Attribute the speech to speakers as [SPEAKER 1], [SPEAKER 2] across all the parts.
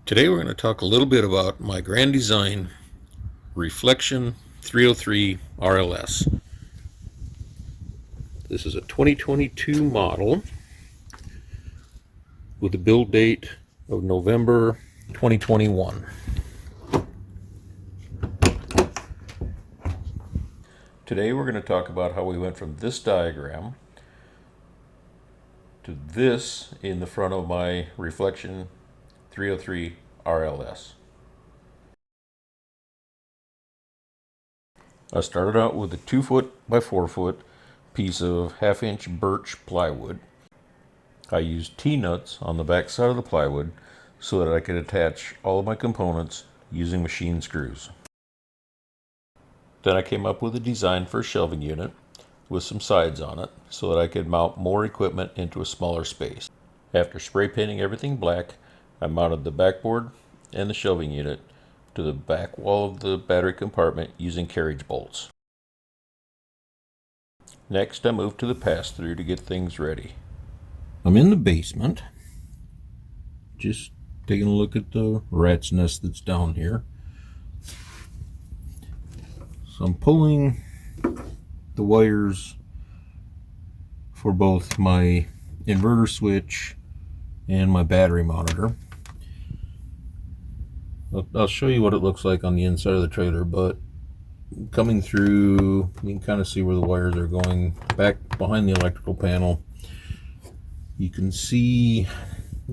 [SPEAKER 1] Today we're going to talk a little bit about my Grand Design Reflection 303 RLS. This is a 2022 model with a build date of November 2021. Today we're going to talk about how we went from this diagram to this in the front of my Reflection 303 RLS. I started out with a 2-foot by 4-foot piece of 1/2-inch birch plywood. I used T-nuts on the back side of the plywood so that I could attach all of my components using machine screws. Then I came up with a design for a shelving unit with some sides on it so that I could mount more equipment into a smaller space. After spray painting everything black, I mounted the backboard and the shelving unit to the back wall of the battery compartment using carriage bolts. Next, I moved to the pass-through to get things ready. I'm in the basement, just taking a look at the rat's nest that's down here. So I'm pulling the wires for both my inverter switch and my battery monitor. I'll show you what it looks like on the inside of the trailer, but coming through, you can kind of see where the wires are going back behind the electrical panel. You can see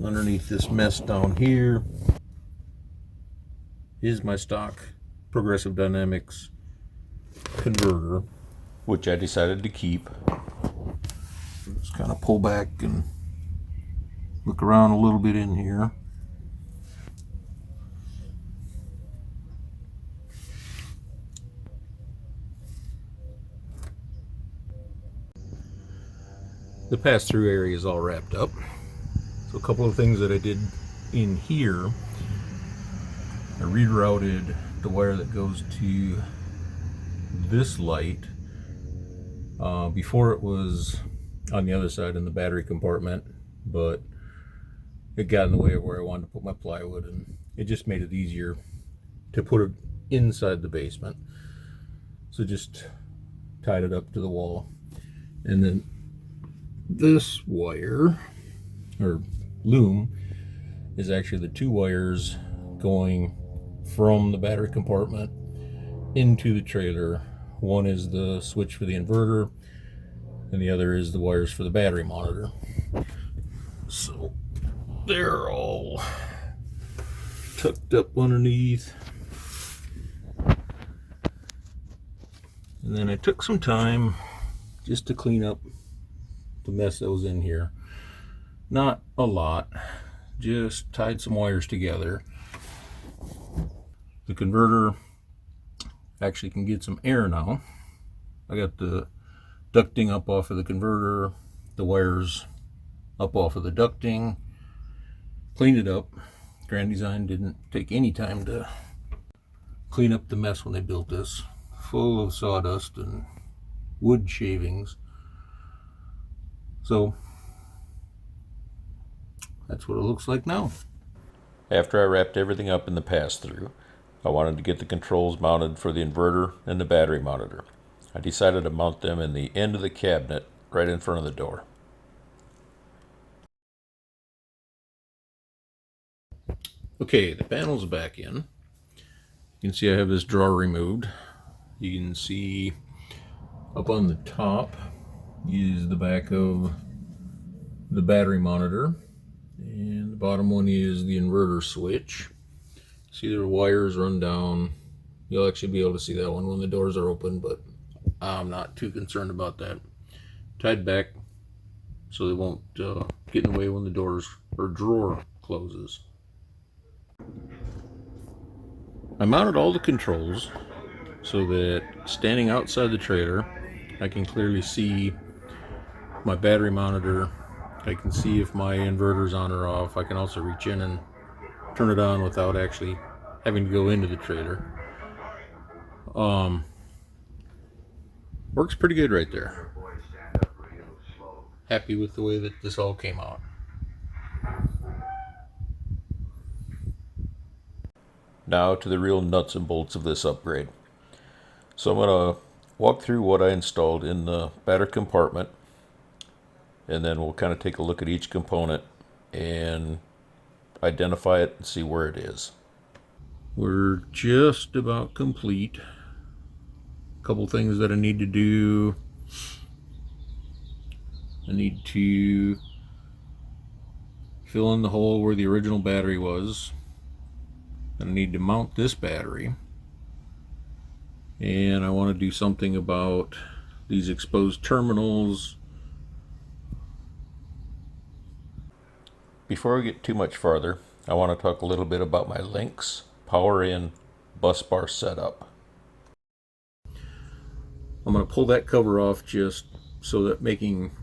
[SPEAKER 1] underneath this mess down here is my stock Progressive Dynamics converter, which I decided to keep. Just kind of pull back and look around a little bit in here. The pass-through area is all wrapped up. So a couple of things that I did in here, I rerouted the wire that goes to this light. Before it was on the other side in the battery compartment, but it got in the way of where I wanted to put my plywood, and it just made it easier to put it inside the basement. So just tied it up to the wall. And then this wire, or loom, is actually the two wires going from the battery compartment into the trailer. One is the switch for the inverter, and the other is the wires for the battery monitor. So they're all tucked up underneath. And then I took some time just to clean up the mess that was in here. Not a lot, just tied some wires together. The converter actually can get some air now. I got the ducting up off of the converter, the wires up off of the ducting, cleaned it up. Grand Design didn't take any time to clean up the mess when they built this. Full of sawdust and wood shavings. So that's what it looks like now. After I wrapped everything up in the pass-through, I wanted to get the controls mounted for the inverter and the battery monitor. I decided to mount them in the end of the cabinet right in front of the door. Okay, the panel's back in. You can see I have this drawer removed. You can see up on the top is the back of the battery monitor, and the bottom one is the inverter switch. See, the wires run down. You'll actually be able to see that one when the doors are open, but I'm not too concerned about that. Tied back so they won't get in the way when the doors or drawer closes. I mounted all the controls so that standing outside the trailer, I can clearly see my battery monitor. I can see if my inverter's on or off. I can also reach in and turn it on without actually having to go into the trailer. Works pretty good right there. Happy with the way that this all came out. Now to the real nuts and bolts of this upgrade. So I'm going to walk through what I installed in the battery compartment, and then we'll kind of take a look at each component and identify it and see where it is. We're just about complete. A couple things that I need to do. I need to fill in the hole where the original battery was. I need to mount this battery. And I want to do something about these exposed terminals. Before we get too much farther, I want to talk a little bit about my Lynx power in bus bar setup. I'm going to pull that cover off just so that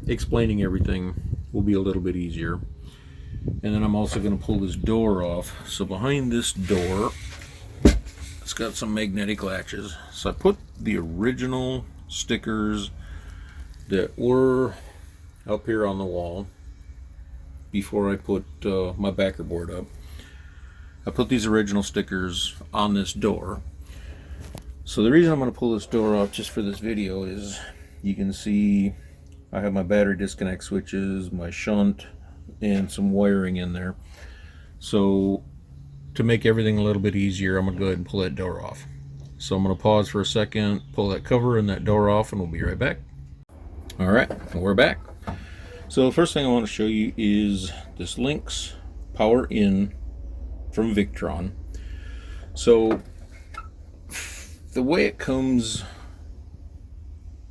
[SPEAKER 1] explaining everything will be a little bit easier. And then I'm also going to pull this door off. So behind this door, it's got some magnetic latches. So I put the original stickers that were up here on the wall before I put my backer board up. I put these original stickers on this door. So the reason I'm going to pull this door off just for this video is you can see I have my battery disconnect switches, my shunt, and some wiring in there. So to make everything a little bit easier, I'm going to go ahead and pull that door off. So I'm going to pause for a second, pull that cover and that door off, and we'll be right back. All right, we're back. So the first thing I want to show you is this Lynx power in from Victron. So the way it comes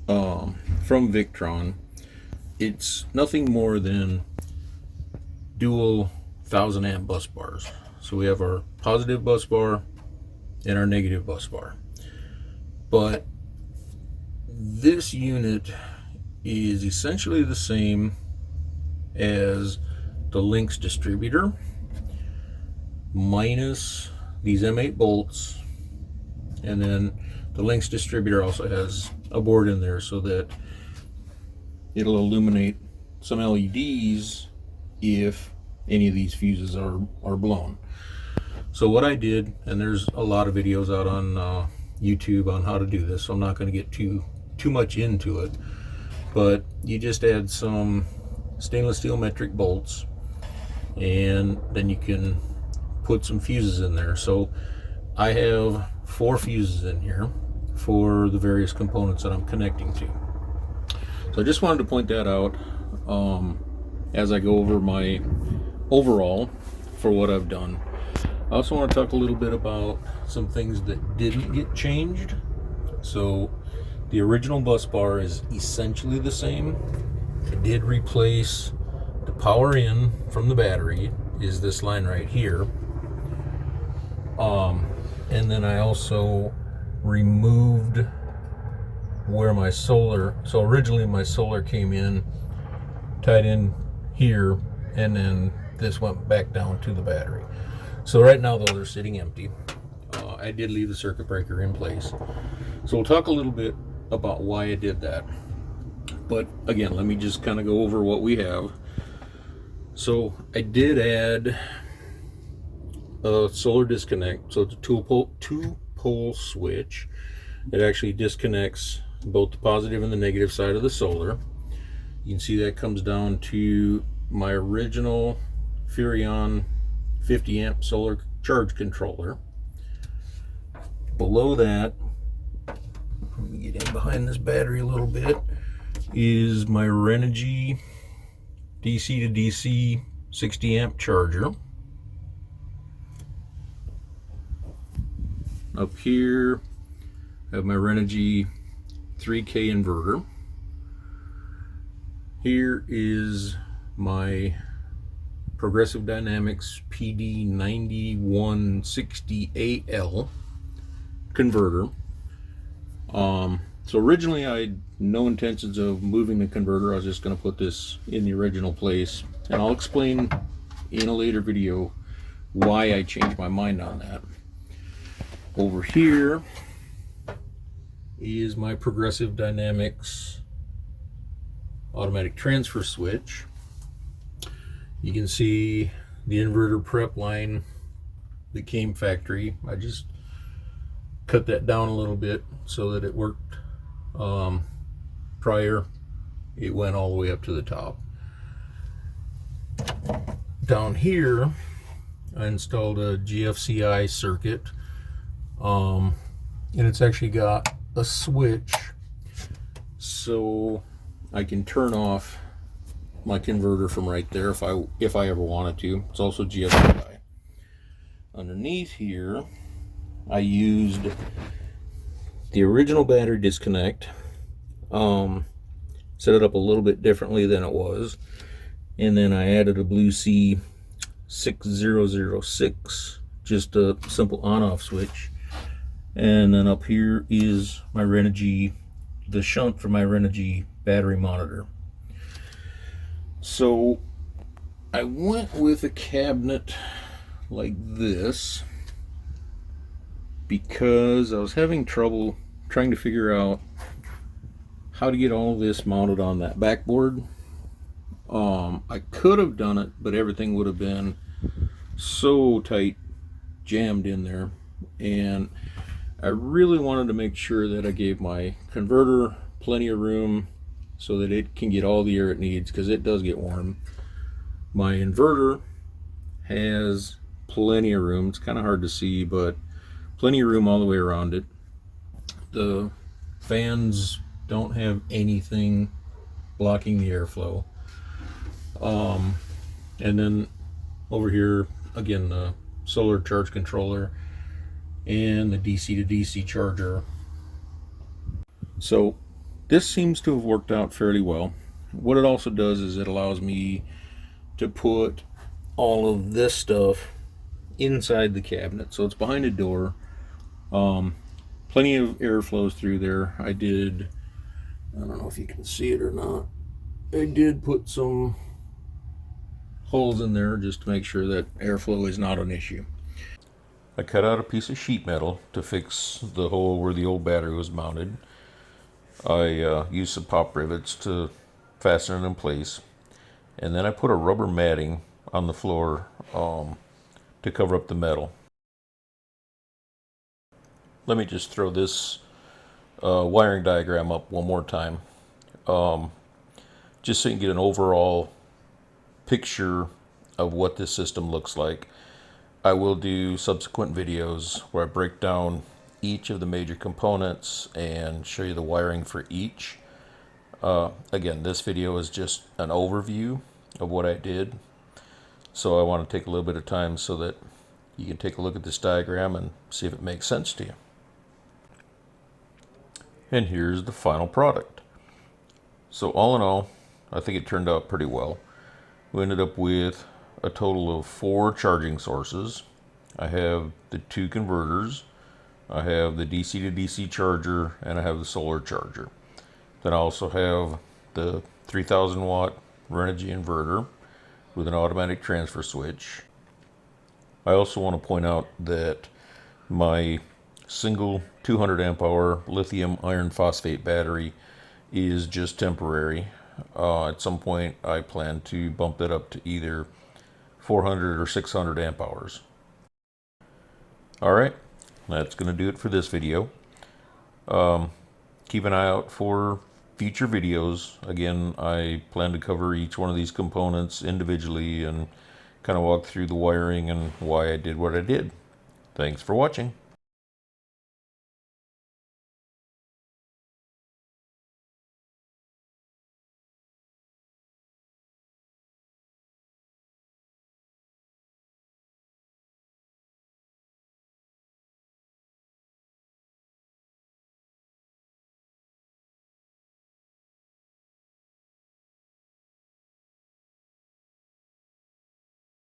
[SPEAKER 1] from Victron, it's nothing more than dual 1000 amp bus bars. So we have our positive bus bar and our negative bus bar. But this unit is essentially the same as the Lynx distributor, minus these M8 bolts, and then the Lynx distributor also has a board in there so that it'll illuminate some LEDs if any of these fuses are blown. So what I did, and there's a lot of videos out on YouTube on how to do this, so I'm not going to get too much into it, but you just add some stainless steel metric bolts, and then you can put some fuses in there. So I have 4 fuses in here for the various components that I'm connecting to. So I just wanted to point that out as I go over my overall for what I've done. I also want to talk a little bit about some things that didn't get changed. So the original bus bar is essentially the same. I did replace the power in from the battery, is this line right here. And then I also removed where my solar, so originally my solar came in, tied in here, and then this went back down to the battery. So right now those are sitting empty. I did leave the circuit breaker in place. So we'll talk a little bit about why I did that. But again, let me just kind of go over what we have. So I did add a solar disconnect. So it's a two-pole switch. It actually disconnects both the positive and the negative side of the solar. You can see that comes down to my original Furrion 50 amp solar charge controller. Below that, let me get in behind this battery a little bit, is my Renogy DC to DC 60 amp charger. Up here I have my Renogy 3K inverter. Here is my Progressive Dynamics PD9168L converter. So originally I had no intentions of moving the converter. I was just going to put this in the original place, and I'll explain in a later video why I changed my mind on that. Over here is my Progressive Dynamics automatic transfer switch. You can see the inverter prep line that came factory. I just cut that down a little bit so that it worked. Prior, it went all the way up to the top. Down here, I installed a GFCI circuit, and it's actually got a switch so I can turn off my converter from right there if I ever wanted to. It's also GFCI. Underneath here, I used the original battery disconnect, set it up a little bit differently than it was, and then I added a Blue Sea 6006, just a simple on-off switch. And then up here is my Renogy, the shunt for my Renogy battery monitor. So I went with a cabinet like this because I was having trouble trying to figure out how to get all this mounted on that backboard. I could have done it, but everything would have been so tight jammed in there, and I really wanted to make sure that I gave my converter plenty of room so that it can get all the air it needs, because it does get warm. My inverter has plenty of room. It's kind of hard to see, but plenty of room all the way around it. The fans don't have anything blocking the airflow. And then over here, again, the solar charge controller and the DC to DC charger. So this seems to have worked out fairly well. What it also does is it allows me to put all of this stuff inside the cabinet. So it's behind a door. Plenty of air flows through there. I don't know if you can see it or not, I did put some holes in there just to make sure that airflow is not an issue. I cut out a piece of sheet metal to fix the hole where the old battery was mounted. I used some pop rivets to fasten it in place, and then I put a rubber matting on the floor to cover up the metal. Let me just throw this wiring diagram up one more time, just so you can get an overall picture of what this system looks like. I will do subsequent videos where I break down each of the major components and show you the wiring for each. Again, this video is just an overview of what I did, so I want to take a little bit of time so that you can take a look at this diagram and see if it makes sense to you. And here's the final product. So all in all, I think it turned out pretty well. We ended up with a total of 4 charging sources. I have the 2 converters, I have the DC to DC charger, and I have the solar charger. Then I also have the 3000 watt Renogy inverter with an automatic transfer switch. I also want to point out that my single 200 amp hour lithium iron phosphate battery is just temporary. At some point I plan to bump it up to either 400 or 600 amp hours. Alright, that's going to do it for this video. Keep an eye out for future videos. Again, I plan to cover each one of these components individually and kind of walk through the wiring and why I did what I did. Thanks for watching.